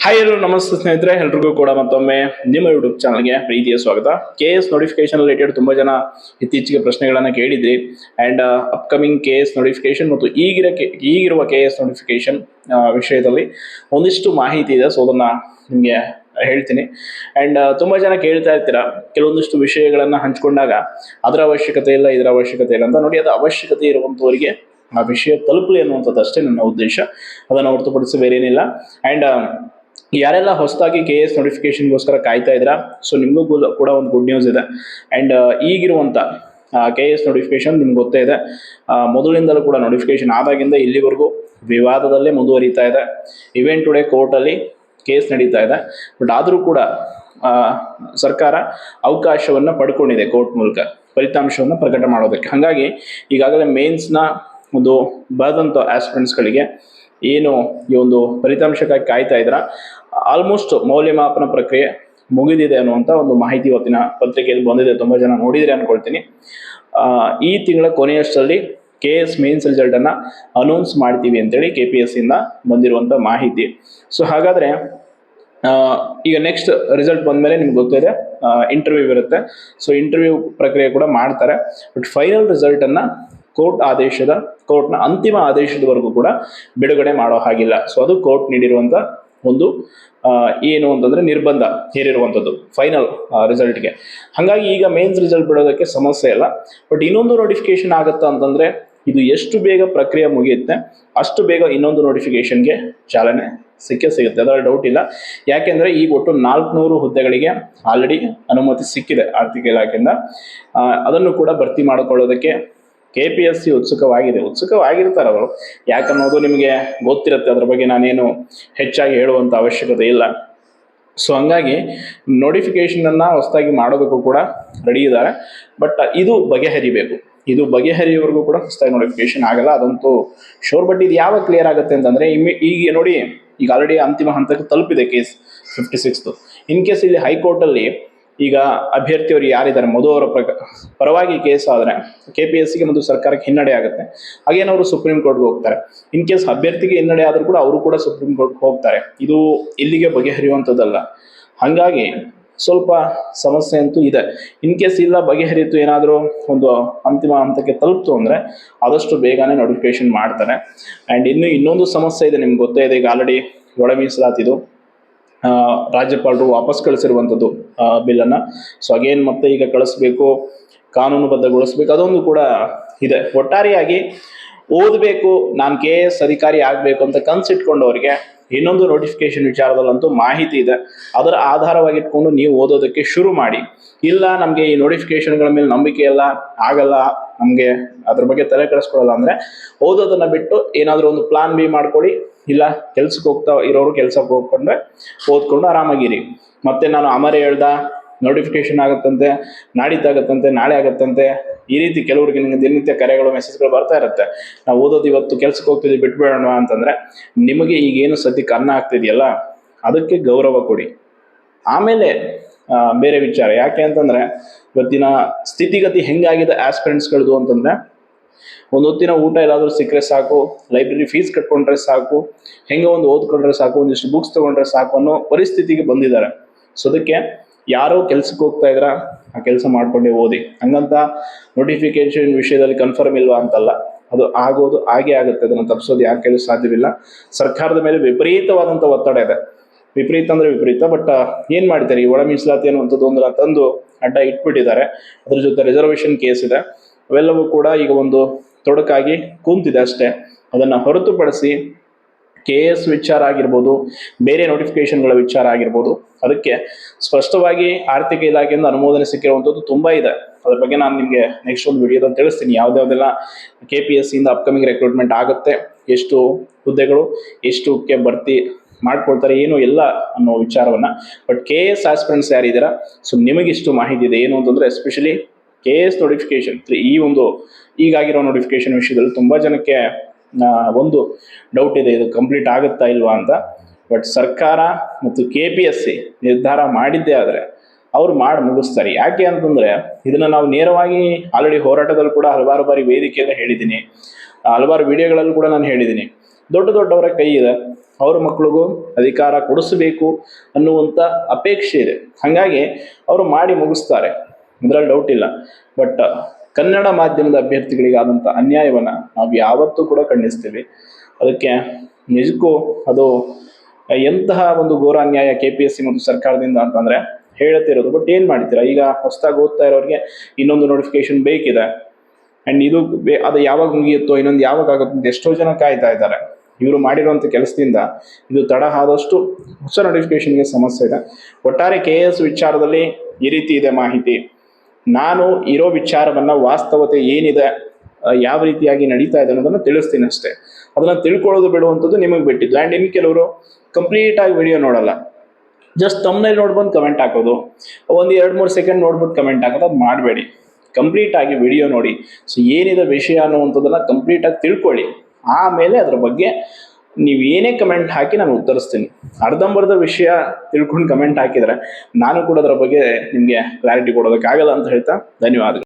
Hi ಎಲ್ಲರೂ ನಮಸ್ತೆ ಸ್ನೇಹಿತರೆ, ಎಲ್ರಿಗೂ ಕೂಡ ಮತ್ತೊಮ್ಮೆ ನಿಮ್ಮ ಯೂಟ್ಯೂಬ್ ಚಾನಲ್ಗೆ ಪ್ರೀತಿಯ ಸ್ವಾಗತ. KS ನೋಟಿಫಿಕೇಶನ್ ರಿಲೇಟೆಡ್ ತುಂಬಾ ಜನ ಇತ್ತೀಚೆಗೆ ಪ್ರಶ್ನೆಗಳನ್ನ ಕೇಳಿದ್ರಿ. ಅಂಡ್ ಅಪ್ಕಮಿಂಗ್ KS ನೋಟಿಫಿಕೇಶನ್ ಮತ್ತು ಈಗಿರುವ KS ನೋಟಿಫಿಕೇಶನ್ ವಿಷಯದಲ್ಲಿ ಒಂದಿಷ್ಟು ಮಾಹಿತಿ ಇದೆ. ಸೊ ಅದನ್ನ ನಿಮಗೆ ಹೇಳ್ತೀನಿ. ಅಂಡ್ ತುಂಬಾ ಜನ ಕೇಳ್ತಾ ಇರ್ತೀರಾ, ಕೆಲವೊಂದಿಷ್ಟು ವಿಷಯಗಳನ್ನ ಹಂಚ್ಕೊಂಡಾಗ ಅದರ ಅವಶ್ಯಕತೆ ಇಲ್ಲ, ಇದರ ಅವಶ್ಯಕತೆ ಇಲ್ಲ ಅಂತ. ನೋಡಿ, ಅದು ಅವಶ್ಯಕತೆ ಇರುವಂತವರಿಗೆ ಆ ವಿಷಯ ತಲುಪಲಿ ಅನ್ನುವಂಥದ್ದು ಅಷ್ಟೇ ನನ್ನ ಉದ್ದೇಶ. ಅದನ್ನು ಹೊರತುಪಡಿಸಿ ಬೇರೆ ಏನಿಲ್ಲ. ಅಂಡ್ ಯಾರೆಲ್ಲ ಹೊಸದಾಗಿ KS ನೋಟಿಫಿಕೇಶನ್ಗೋಸ್ಕರ ಕಾಯ್ತಾ ಇದ್ದೀರಾ, ಸೊ ನಿಮಗೂ ಕೂಡ ಒಂದು ಗುಡ್ ನ್ಯೂಸ್ ಇದೆ. ಅಂಡ್ ಈಗಿರುವಂತ KS ನೋಟಿಫಿಕೇಶನ್ ನಿಮ್ಗೆ ಗೊತ್ತೇ ಇದೆ. ಮೊದಲಿಂದಲೂ ಕೂಡ ನೋಟಿಫಿಕೇಶನ್ ಆದಾಗಿಂದ ಇಲ್ಲಿವರೆಗೂ ವಿವಾದದಲ್ಲೇ ಮುಂದುವರಿತಾ ಇದೆ. ಇವೆಂಟ್ ಟುಡೇ ಕೋರ್ಟಲ್ಲಿ ಕೇಸ್ ನಡೀತಾ ಇದೆ. ಬಟ್ ಆದರೂ ಕೂಡ ಸರ್ಕಾರ ಅವಕಾಶವನ್ನು ಪಡ್ಕೊಂಡಿದೆ ಕೋರ್ಟ್ ಮೂಲಕ ಫಲಿತಾಂಶವನ್ನು ಪ್ರಕಟ ಮಾಡೋದಕ್ಕೆ. ಹಾಗಾಗಿ ಈಗಾಗಲೇ ಮೇನ್ಸ್ನ ಒಂದು ಬರೆದಂಥ ಆಸ್ಪಿರೆಂಟ್ಸ್ಗಳಿಗೆ ಏನು ಈ ಒಂದು ಫಲಿತಾಂಶಕ್ಕಾಗಿ ಕಾಯ್ತಾ ಇದ್ರ, ಆಲ್ಮೋಸ್ಟ್ ಮೌಲ್ಯಮಾಪನ ಪ್ರಕ್ರಿಯೆ ಮುಗಿದಿದೆ ಅನ್ನುವಂಥ ಒಂದು ಮಾಹಿತಿ ಇವತ್ತಿನ ಪತ್ರಿಕೆಯಲ್ಲಿ ಬಂದಿದೆ. ತುಂಬ ಜನ ನೋಡಿದ್ರೆ ಅನ್ಕೊಳ್ತೀನಿ. ಈ ತಿಂಗಳ ಕೊನೆಯಷ್ಟರಲ್ಲಿ KS ಮೇನ್ಸ್ ರಿಸಲ್ಟ್ ಅನ್ನ ಅನೌನ್ಸ್ ಮಾಡ್ತೀವಿ ಅಂತೇಳಿ KPSC ಇಂದ ಬಂದಿರುವಂಥ ಮಾಹಿತಿ. ಸೊ ಹಾಗಾದ್ರೆ ಈಗ ನೆಕ್ಸ್ಟ್ ರಿಸಲ್ಟ್ ಬಂದ್ಮೇಲೆ ನಿಮ್ಗೆ ಗೊತ್ತಿದೆ ಇಂಟರ್ವ್ಯೂ ಇರುತ್ತೆ. ಸೊ ಇಂಟರ್ವ್ಯೂ ಪ್ರಕ್ರಿಯೆ ಕೂಡ ಮಾಡ್ತಾರೆ. ಬಟ್ ಫೈನಲ್ ರಿಸಲ್ಟ್ ಅನ್ನ ಕೋರ್ಟ್ನ ಅಂತಿಮ ಆದೇಶದವರೆಗೂ ಕೂಡ ಬಿಡುಗಡೆ ಮಾಡೋ ಹಾಗಿಲ್ಲ. ಸೊ ಅದು ಕೋರ್ಟ್ ನೀಡಿರುವಂತ ಒಂದು ಏನು ಅಂತಂದ್ರೆ ನಿರ್ಬಂಧ ಹೇರಿರುವಂಥದ್ದು ಫೈನಲ್ ರಿಸಲ್ಟ್ಗೆ. ಹಾಗಾಗಿ ಈಗ ಮೇನ್ಸ್ ರಿಸಲ್ಟ್ ಬಿಡೋದಕ್ಕೆ ಸಮಸ್ಯೆ ಇಲ್ಲ. ಬಟ್ ಇನ್ನೊಂದು ನೋಟಿಫಿಕೇಶನ್ ಆಗುತ್ತಾ ಅಂತಂದ್ರೆ, ಇದು ಎಷ್ಟು ಬೇಗ ಪ್ರಕ್ರಿಯೆ ಮುಗಿಯುತ್ತೆ ಅಷ್ಟು ಬೇಗ ಇನ್ನೊಂದು ನೋಟಿಫಿಕೇಶನ್ಗೆ ಚಾಲನೆ ಸಿಗುತ್ತೆ, ಅದರ ಡೌಟ್ ಇಲ್ಲ. ಯಾಕೆಂದ್ರೆ ಈಗ ಒಟ್ಟು 400 ಹುದ್ದೆಗಳಿಗೆ ಆಲ್ರೆಡಿ ಅನುಮತಿ ಸಿಕ್ಕಿದೆ ಆರ್ಥಿಕ ಇಲಾಖೆಯಿಂದ. ಅದನ್ನು ಕೂಡ ಭರ್ತಿ ಮಾಡಿಕೊಳ್ಳೋದಕ್ಕೆ KPSC ಉತ್ಸುಕವಾಗಿರ್ತಾರೆ ಅವರು. ಯಾಕನ್ನೋದು ನಿಮಗೆ ಗೊತ್ತಿರುತ್ತೆ, ಅದ್ರ ಬಗ್ಗೆ ನಾನೇನು ಹೆಚ್ಚಾಗಿ ಹೇಳುವಂಥ ಅವಶ್ಯಕತೆ ಇಲ್ಲ. ಸೊ ಹಂಗಾಗಿ ನೋಟಿಫಿಕೇಶನ್ ಅನ್ನ ಹೊಸದಾಗಿ ಮಾಡೋದಕ್ಕೂ ಕೂಡ ರೆಡಿ ಇದ್ದಾರೆ. ಬಟ್ ಇದು ಬಗೆಹರಿಯವರೆಗೂ ಕೂಡ ಹೊಸದಾಗಿ ನೋಟಿಫಿಕೇಶನ್ ಆಗಲ್ಲ, ಅದಂತೂ ಶೋರ್. ಬಟ್ ಇದು ಯಾವಾಗ ಕ್ಲಿಯರ್ ಆಗುತ್ತೆ ಅಂತಂದ್ರೆ, ಈಗ ನೋಡಿ, ಈಗ ಆಲ್ರೆಡಿ ಅಂತಿಮ ಹಂತಕ್ಕೆ ತಲುಪಿದೆ ಕೇಸ್ 56. ಇನ್ ಕೇಸ್ ಇಲ್ಲಿ ಹೈಕೋರ್ಟಲ್ಲಿ ಈಗ ಅಭ್ಯರ್ಥಿಯವರು ಯಾರಿದ್ದಾರೆ ಮಧು ಅವರ ಪರವಾಗಿ ಕೇಸ್ ಆದರೆ KPSCಗೆ ಮತ್ತು ಸರ್ಕಾರಕ್ಕೆ ಹಿನ್ನಡೆ ಆಗುತ್ತೆ. ಹಾಗೇನವರು ಸುಪ್ರೀಂ ಕೋರ್ಟ್ಗೆ ಹೋಗ್ತಾರೆ. ಇನ್ ಕೇಸ್ ಅಭ್ಯರ್ಥಿಗೆ ಹಿನ್ನಡೆ ಆದರೂ ಕೂಡ ಅವರು ಕೂಡ ಸುಪ್ರೀಂ ಕೋರ್ಟ್ಗೆ ಹೋಗ್ತಾರೆ. ಇದು ಇಲ್ಲಿಗೆ ಬಗೆಹರಿಯುವಂಥದ್ದಲ್ಲ. ಹಾಗಾಗಿ ಸ್ವಲ್ಪ ಸಮಸ್ಯೆ ಅಂತೂ ಇದೆ. ಇನ್ ಕೇಸ್ ಇಲ್ಲ ಬಗೆಹರಿತು, ಏನಾದರೂ ಒಂದು ಅಂತಿಮ ಹಂತಕ್ಕೆ ತಲುಪ್ತು ಅಂದರೆ ಆದಷ್ಟು ಬೇಗನೆ ನೋಟಿಫಿಕೇಶನ್ ಮಾಡ್ತಾರೆ. ಆ್ಯಂಡ್ ಇನ್ನೊಂದು ಸಮಸ್ಯೆ ಇದೆ, ನಿಮ್ಗೆ ಗೊತ್ತೇ ಇದೆ. ಈಗ ಆಲ್ರೆಡಿ ಒಳ ಮೀಸಲಾತಿದು ರಾಜ್ಯಪಾಲರು ವಾಪಸ್ ಕಳಿಸಿರುವಂಥದ್ದು ಬಿಲ್ಲನ್ನು. ಸೊ ಅಗೇನ್ ಮತ್ತೆ ಈಗ ಕಳಿಸ್ಬೇಕು, ಕಾನೂನುಬದ್ಧಗೊಳಿಸ್ಬೇಕು, ಅದೊಂದು ಕೂಡ ಇದೆ. ಒಟ್ಟಾರೆಯಾಗಿ ಓದಬೇಕು, ನಾನು KS ಅಧಿಕಾರಿ ಆಗಬೇಕು ಅಂತ ಕನಸಿಟ್ಕೊಂಡವರಿಗೆ ಇನ್ನೊಂದು ನೋಟಿಫಿಕೇಶನ್ ವಿಚಾರದಲ್ಲಂತೂ ಮಾಹಿತಿ ಇದೆ. ಅದರ ಆಧಾರವಾಗಿಟ್ಕೊಂಡು ನೀವು ಓದೋದಕ್ಕೆ ಶುರು ಮಾಡಿ. ಇಲ್ಲ ನಮಗೆ ಈ ನೋಟಿಫಿಕೇಶನ್ಗಳ ಮೇಲೆ ನಂಬಿಕೆ ಎಲ್ಲ ಆಗಲ್ಲ, ನಮಗೆ ಅದ್ರ ಬಗ್ಗೆ ತಲೆ ಕೆಡಿಸ್ಕೊಳ್ಳಲ್ಲ ಅಂದರೆ ಓದೋದನ್ನ ಬಿಟ್ಟು ಏನಾದರೂ ಒಂದು ಪ್ಲಾನ್ B ಮಾಡ್ಕೊಳ್ಳಿ. ಇಲ್ಲ ಕೆಲ್ಸಕ್ಕೆ ಹೋಗ್ತಾ ಇರೋರು ಕೆಲ್ಸಕ್ಕೆ ಹೋಗ್ಕೊಂಡ್ರೆ ಓದ್ಕೊಂಡು ಆರಾಮಾಗಿರಿ. ಮತ್ತೆ ನಾನು ಹೇಳ್ದ ನೋಟಿಫಿಕೇಶನ್ ಆಗುತ್ತಂತೆ, ನಾಡಿದ್ದಾಗತ್ತಂತೆ, ನಾಳೆ ಆಗುತ್ತಂತೆ, ಈ ರೀತಿ ಕೆಲವರಿಗೆ ನಿಮಗೆ ದಿನನಿತ್ಯ ಕರೆಗಳು ಮೆಸೇಜ್ಗಳು ಬರ್ತಾ ಇರುತ್ತೆ. ನಾವು ಓದೋದು ಇವತ್ತು ಕೆಲ್ಸಕ್ಕೆ ಹೋಗ್ತಿದ್ವಿ ಬಿಟ್ಬಿಡೋಣ ಅಂತಂದ್ರೆ, ನಿಮಗೆ ಈಗೇನು ಸದ್ಯಕ್ಕೆ ಅನ್ನ ಆಗ್ತಿದೆಯಲ್ಲ ಅದಕ್ಕೆ ಗೌರವ ಕೊಡಿ. ಆಮೇಲೆ ಬೇರೆ ವಿಚಾರ. ಯಾಕೆ ಅಂತಂದ್ರೆ, ಇವತ್ತಿನ ಸ್ಥಿತಿಗತಿ ಹೆಂಗಾಗಿದೆ ಆಸ್ಪಿರೆಂಟ್ಸ್ಗಳದು ಅಂತಂದ್ರೆ, ಒಂದು ಹೊತ್ತಿನ ಊಟ ಎಲ್ಲಾದ್ರೂ ಸಿಕ್ಕರೆ ಸಾಕು, ಲೈಬ್ರರಿ ಫೀಸ್ ಕಟ್ಕೊಂಡ್ರೆ ಸಾಕು, ಹೆಂಗೆ ಒಂದು ಓದ್ಕೊಂಡ್ರೆ ಸಾಕು, ಒಂದಿಷ್ಟು ಬುಕ್ಸ್ ತಗೊಂಡ್ರೆ ಸಾಕು ಅನ್ನೋ ಪರಿಸ್ಥಿತಿಗೆ ಬಂದಿದ್ದಾರೆ. ಸೊ ಅದಕ್ಕೆ ಯಾರೋ ಕೆಲ್ಸಕ್ಕೆ ಹೋಗ್ತಾ ಇದ್ರ ಆ ಕೆಲಸ ಮಾಡ್ಕೊಂಡೇ ಓದಿ. ಹಂಗಂತ ನೋಟಿಫಿಕೇಶನ್ ವಿಷಯದಲ್ಲಿ ಕನ್ಫರ್ಮ್ ಇಲ್ವಾ ಅಂತಲ್ಲ, ಅದು ಆಗೋದು ಹಾಗೆ ಆಗುತ್ತೆ. ಅದನ್ನು ತಪ್ಪಿಸೋದು ಯಾರ ಕೈಲೂ ಸಾಧ್ಯವಿಲ್ಲ. ಸರ್ಕಾರದ ಮೇಲೆ ವಿಪರೀತವಾದಂಥ ಒತ್ತಡ ಇದೆ. ವಿಪರೀತ ಅಂದ್ರೆ ವಿಪರೀತ. ಬಟ್ ಏನ್ ಮಾಡ್ತಾರೆ, ಈ ಒಳ ಮೀಸಲಾತಿ ಅನ್ನುವಂಥದ್ದು ಒಂದು ತಂದು ಅಡ್ಡ ಇಟ್ಬಿಟ್ಟಿದ್ದಾರೆ. ಅದ್ರ ಜೊತೆ ರಿಸರ್ವೇಶನ್ ಕೇಸ್ ಇದೆ. ಅವೆಲ್ಲವೂ ಕೂಡ ಈಗ ಒಂದು ತೊಡಕಾಗಿ ಕೂತಿದೆ ಅಷ್ಟೇ. ಅದನ್ನು ಹೊರತುಪಡಿಸಿ KS ವಿಚಾರ ಆಗಿರ್ಬೋದು, ಬೇರೆ ನೋಟಿಫಿಕೇಶನ್ಗಳ ವಿಚಾರ ಆಗಿರ್ಬೋದು, ಅದಕ್ಕೆ ಸ್ಪಷ್ಟವಾಗಿ ಆರ್ಥಿಕ ಇಲಾಖೆಯಿಂದ ಅನುಮೋದನೆ ಸಿಕ್ಕಿರುವಂಥದ್ದು ತುಂಬಾ ಇದೆ. ಅದ್ರ ಬಗ್ಗೆ ನಾನು ನಿಮಗೆ ನೆಕ್ಸ್ಟ್ ಒಂದು ವಿಡಿಯೋದಲ್ಲಿ ತಿಳಿಸ್ತೀನಿ, ಯಾವ್ದಾವ್ದೆಲ್ಲ KPSC ಇಂದ ಅಪ್ಕಮಿಂಗ್ ರೆಕ್ರೂಟ್ಮೆಂಟ್ ಆಗುತ್ತೆ, ಎಷ್ಟು ಹುದ್ದೆಗಳು ಎಷ್ಟಕ್ಕೆ ಭರ್ತಿ ಮಾಡ್ಕೊಳ್ತಾರೆ, ಏನು ಎಲ್ಲ ಅನ್ನೋ ವಿಚಾರವನ್ನ. ಬಟ್ KS ಆಸ್ಪಿರೆಂಟ್ಸ್ ಯಾರಿದ್ದೀರಾ, ಸೊ ನಿಮಗಿಷ್ಟು ಮಾಹಿತಿ ಇದೆ. ಏನು ಅಂತಂದ್ರೆ, ಎಸ್ಪೆಷಲಿ KS ನೋಟಿಫಿಕೇಶನ್ ಈ ಒಂದು ಈಗಾಗಿರೋ ನೋಟಿಫಿಕೇಶನ್ ವಿಷಯದಲ್ಲಿ ತುಂಬಾ ಜನಕ್ಕೆ ಒಂದು ಡೌಟ್ ಇದೆ, ಇದು ಕಂಪ್ಲೀಟ್ ಆಗುತ್ತಾ ಇಲ್ವಾ ಅಂತ. ಬಟ್ ಸರ್ಕಾರ ಮತ್ತು KPSC ನಿರ್ಧಾರ ಮಾಡಿದ್ದೇ ಆದರೆ ಅವ್ರು ಮಾಡಿ ಮುಗಿಸ್ತಾರೆ. ಯಾಕೆ ಅಂತಂದ್ರೆ, ಇದನ್ನ ನಾವು ನೇರವಾಗಿ ಆಲ್ರೆಡಿ ಹೋರಾಟದಲ್ಲಿ ಕೂಡ ಹಲವಾರು ಬಾರಿ ವೇದಿಕೆಯಲ್ಲಿ ಹೇಳಿದ್ದೀನಿ, ಹಲವಾರು ವಿಡಿಯೋಗಳಲ್ಲೂ ಕೂಡ ನಾನು ಹೇಳಿದ್ದೀನಿ. ದೊಡ್ಡವರ ಕೈ ಇದೆ. ಅವ್ರ ಮಕ್ಳಿಗೂ ಅಧಿಕಾರ ಕೊಡಿಸಬೇಕು ಅನ್ನುವಂಥ ಅಪೇಕ್ಷೆ ಇದೆ. ಹಾಗಾಗಿ ಅವರು ಮಾಡಿ ಮುಗಿಸ್ತಾರೆ, ಇದರಲ್ಲಿ ಡೌಟ್ ಇಲ್ಲ. ಬಟ್ ಕನ್ನಡ ಮಾಧ್ಯಮದ ಅಭ್ಯರ್ಥಿಗಳಿಗಾದಂಥ ಅನ್ಯಾಯವನ್ನು ನಾವು ಯಾವತ್ತೂ ಕೂಡ ಖಂಡಿಸ್ತೀವಿ. ಅದಕ್ಕೆ ನಿಜಕ್ಕೂ ಅದು ಎಂತಹ ಒಂದು ಘೋರ ಅನ್ಯಾಯ KPSC ಮತ್ತು ಸರ್ಕಾರದಿಂದ ಅಂತಂದರೆ ಹೇಳ್ತಿರೋದು. ಬಟ್ ಏನು ಮಾಡ್ತೀರಾ, ಈಗ ಹೊಸದಾಗಿ ಓದ್ತಾ ಇರೋರಿಗೆ ಇನ್ನೊಂದು ನೋಟಿಫಿಕೇಶನ್ ಬೇಕಿದೆ, ಆ್ಯಂಡ್ ಇದು ಅದು ಯಾವಾಗ ಮುಗಿಯುತ್ತೋ, ಇನ್ನೊಂದು ಯಾವಾಗ ಆಗುತ್ತೋ ಅಂತ ಎಷ್ಟೋ ಜನ ಕಾಯ್ತಾ ಇದ್ದಾರೆ. ಇವರು ಮಾಡಿರುವಂಥ ಕೆಲಸದಿಂದ ಇದು ತಡ ಆದಷ್ಟು ಹೊಸ ನೋಟಿಫಿಕೇಶನ್ಗೆ ಸಮಸ್ಯೆ ಇದೆ. ಒಟ್ಟಾರೆ KS ವಿಚಾರದಲ್ಲಿ ಈ ರೀತಿ ಇದೆ ಮಾಹಿತಿ. ನಾನು ಇರೋ ವಿಚಾರವನ್ನು ವಾಸ್ತವತೆ ಏನಿದೆ, ಯಾವ ರೀತಿಯಾಗಿ ನಡೀತಾ ಇದೆ ಅನ್ನೋದನ್ನು ತಿಳಿಸ್ತೀನಿ ಅಷ್ಟೇ. ಅದನ್ನು ತಿಳ್ಕೊಳ್ಳೋದು ಬಿಡುವಂಥದ್ದು ನಿಮಗೆ ಬಿಟ್ಟಿದ್ದು. ಆ್ಯಂಡ್ ಇನ್ನು ಕೆಲವರು ಕಂಪ್ಲೀಟಾಗಿ ವಿಡಿಯೋ ನೋಡಲ್ಲ, ಜಸ್ಟ್ ತಮ್ಮನೇಲಿ ನೋಡ್ಬಂದು ಕಮೆಂಟ್ ಹಾಕೋದು, ಒಂದು 2-3 ಸೆಕೆಂಡ್ ನೋಡ್ಬಿಟ್ಟು ಕಮೆಂಟ್ ಹಾಕೋದು, ಅದು ಮಾಡಬೇಡಿ. ಕಂಪ್ಲೀಟಾಗಿ ವಿಡಿಯೋ ನೋಡಿ. ಸೊ ಏನಿದೆ ವಿಷಯ ಅನ್ನುವಂಥದ್ದನ್ನು ಕಂಪ್ಲೀಟಾಗಿ ತಿಳ್ಕೊಳ್ಳಿ. ಆಮೇಲೆ ಅದ್ರ ಬಗ್ಗೆ ನೀವು ಏನೇ ಕಮೆಂಟ್ ಹಾಕಿ ನಾನು ಉತ್ತರಿಸ್ತೀನಿ. ಅರ್ಧಂಬರ್ಧ ವಿಷಯ ತಿಳ್ಕೊಂಡು ಕಮೆಂಟ್ ಹಾಕಿದರೆ ನಾನು ಕೂಡ ಅದರ ಬಗ್ಗೆ ನಿಮಗೆ ಕ್ಲಾರಿಟಿ ಕೊಡೋದಕ್ಕಾಗಲ್ಲ ಅಂತ ಹೇಳ್ತಾ ಧನ್ಯವಾದಗಳು.